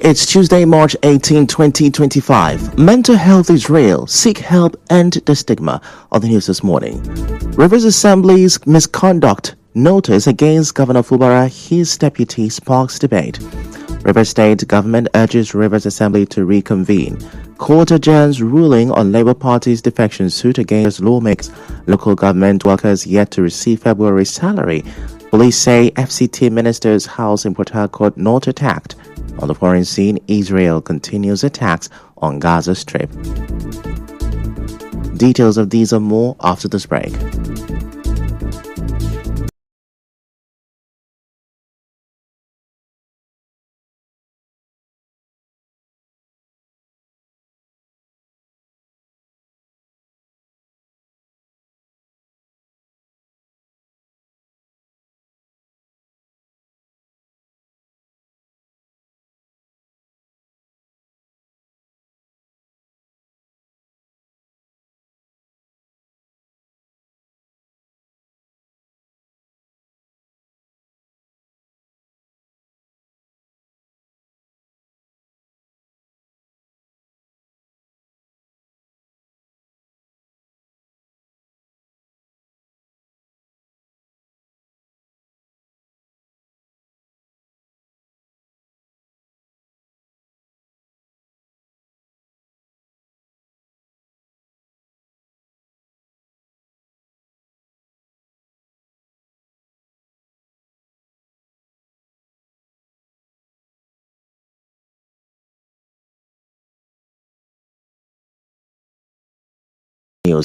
It's Tuesday, March 18, 2025. Mental health is real. Seek help, end the stigma. On the news this morning, Rivers Assembly's misconduct notice against Governor Fubara, his deputy, sparks debate. Rivers State government urges Rivers Assembly to reconvene. Court adjourns ruling on Labour Party's defection suit against lawmakers. Local government workers yet to receive February salary. Police say FCT minister's house in Port Harcourt not attacked. On the foreign scene, Israel continues attacks on Gaza Strip. Details of these and more after this break.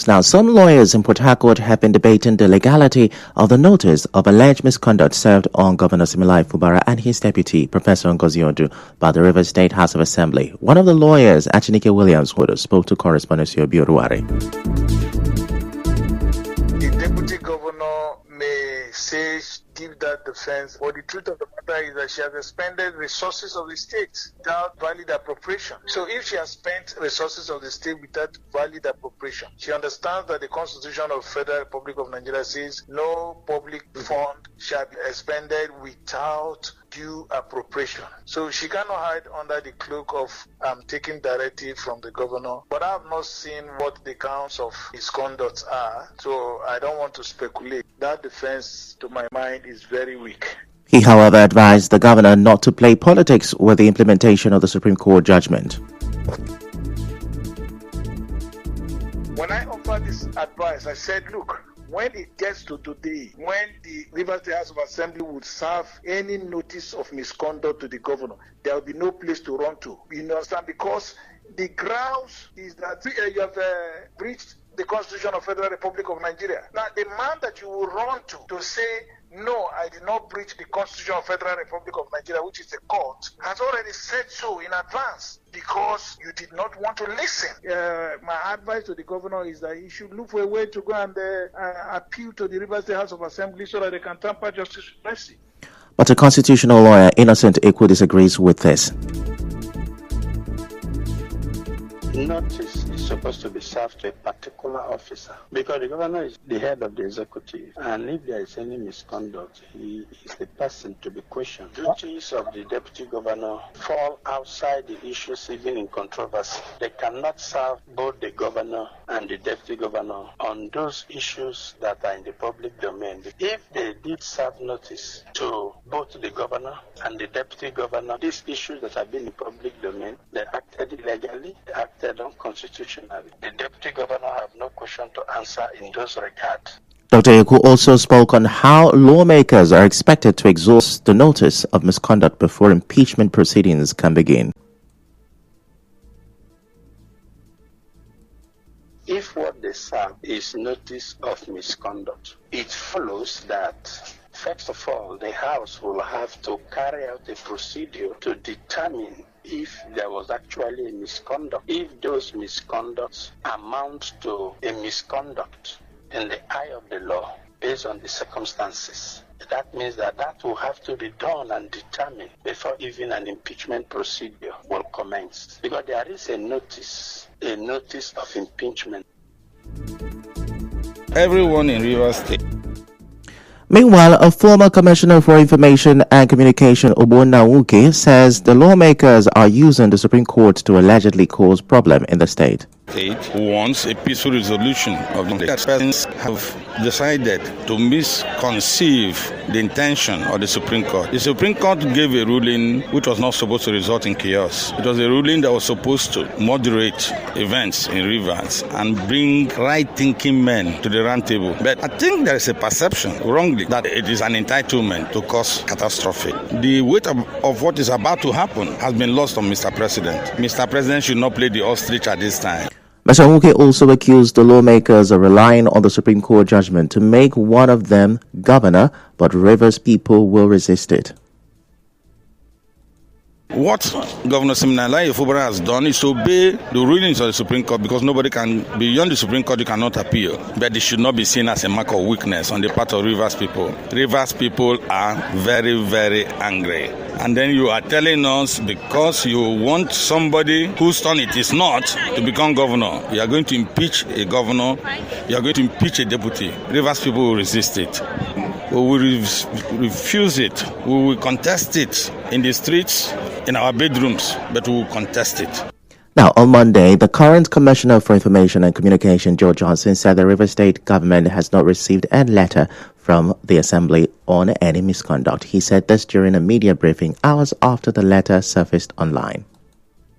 Now, some lawyers in Port Harcourt have been debating the legality of the notice of alleged misconduct served on Governor Similai Fubara and his deputy, Professor Ngozi Odu, by the Rivers State House of Assembly. One of the lawyers, Achinike Williams, spoke to correspondent Obi Oruwari. The deputy governor may say give that defense, but the truth of the matter is that she has expended resources of the state without valid appropriation. So if she has spent resources of the state without valid appropriation, she understands that the Constitution of Federal Republic of Nigeria says no public fund shall be expended without due appropriation. So she cannot hide under the cloak of taking directive from the governor. But I have not seen what the counts of misconduct are, so I don't want to speculate. That defense, to my mind, is very weak. He, however, advised the governor not to play politics with the implementation of the Supreme Court judgment. When I offered this advice, I said, look, when it gets to today, when the Rivers State House of Assembly would serve any notice of misconduct to the governor, there will be no place to run to. You understand? Because the grounds is that you have breached the Constitution of Federal Republic of Nigeria. Now, the man that you will run to say, no, I did not breach the Constitution of Federal Republic of Nigeria, which is the court, has already said so in advance because you did not want to listen. My advice to the governor is that he should look for a way to go and appeal to the Rivers State House of Assembly so that they can tamper justice with mercy. But a constitutional lawyer, Innocent Ikwu, disagrees with this. Notice is supposed to be served to a particular officer because the governor is the head of the executive, and if there is any misconduct, he is the person to be questioned. Duties of the deputy governor fall outside the issues even in controversy. They cannot serve both the governor and the deputy governor on those issues that are in the public domain. If they did serve notice to both the governor and the deputy governor, these issues that have been in public domain, they acted illegally, they acted unconstitutionally. The deputy governor have no question to answer in those regards. Dr. Ikwu also spoke on how lawmakers are expected to exhaust the notice of misconduct before impeachment proceedings can begin. If what they serve is notice of misconduct, it follows that first of all, the House will have to carry out a procedure to determine if there was actually a misconduct. If those misconducts amount to a misconduct in the eye of the law based on the circumstances, that means that will have to be done and determined before even an impeachment procedure will commence. Because there is a notice of impeachment. Everyone in Rivers State. Meanwhile, a former commissioner for information and communication, Ogbonna Nwuke, says the lawmakers are using the Supreme Court to allegedly cause problem in the state. Wants a peaceful resolution of the persons have decided to misconceive the intention of the Supreme Court. The Supreme Court gave a ruling which was not supposed to result in chaos. It was a ruling that was supposed to moderate events in Rivers and bring right-thinking men to the round table. But I think there is a perception, wrongly, that it is an entitlement to cause catastrophe. The weight of what is about to happen has been lost on Mr. President. Mr. President should not play the ostrich at this time. Mr. Nwuke also accused the lawmakers of relying on the Supreme Court judgment to make one of them governor, but Rivers people will resist it. What Governor Siminalayi Fubara has done is to obey the rulings of the Supreme Court, because nobody can, beyond the Supreme Court, you cannot appeal. But it should not be seen as a mark of weakness on the part of Rivers people. Rivers people are very, very angry. And then you are telling us because you want somebody whose turn it is not to become governor, you are going to impeach a governor, you are going to impeach a deputy. Rivers people will resist it. We will refuse it. We will contest it in the streets, in our bedrooms, but we will contest it. Now, on Monday, the current Commissioner for Information and Communication, Joe Johnson, said the Rivers State government has not received a letter from the Assembly on any misconduct. He said this during a media briefing hours after the letter surfaced online.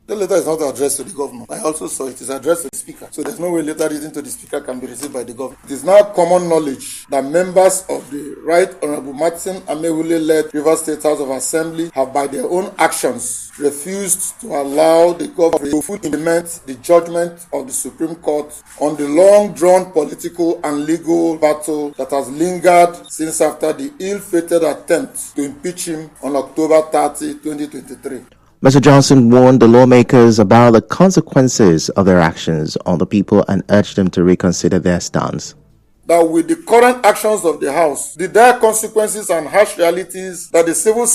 The letter is not addressed to the governor. I also saw it is addressed to the speaker. So there's no way letter written to the speaker can be received by the governor. It is now common knowledge that members of the Right Honorable Martin Amaewhule-led Rivers State House of Assembly have by their own actions refused to allow the government to fully implement the judgment of the Supreme Court on the long-drawn political and legal battle that has lingered since after the ill-fated attempt to impeach him on October 30, 2023. Mr. Johnson warned the lawmakers about the consequences of their actions on the people and urged them to reconsider their stance. That with the current actions of the House, the dire consequences and harsh realities that the civil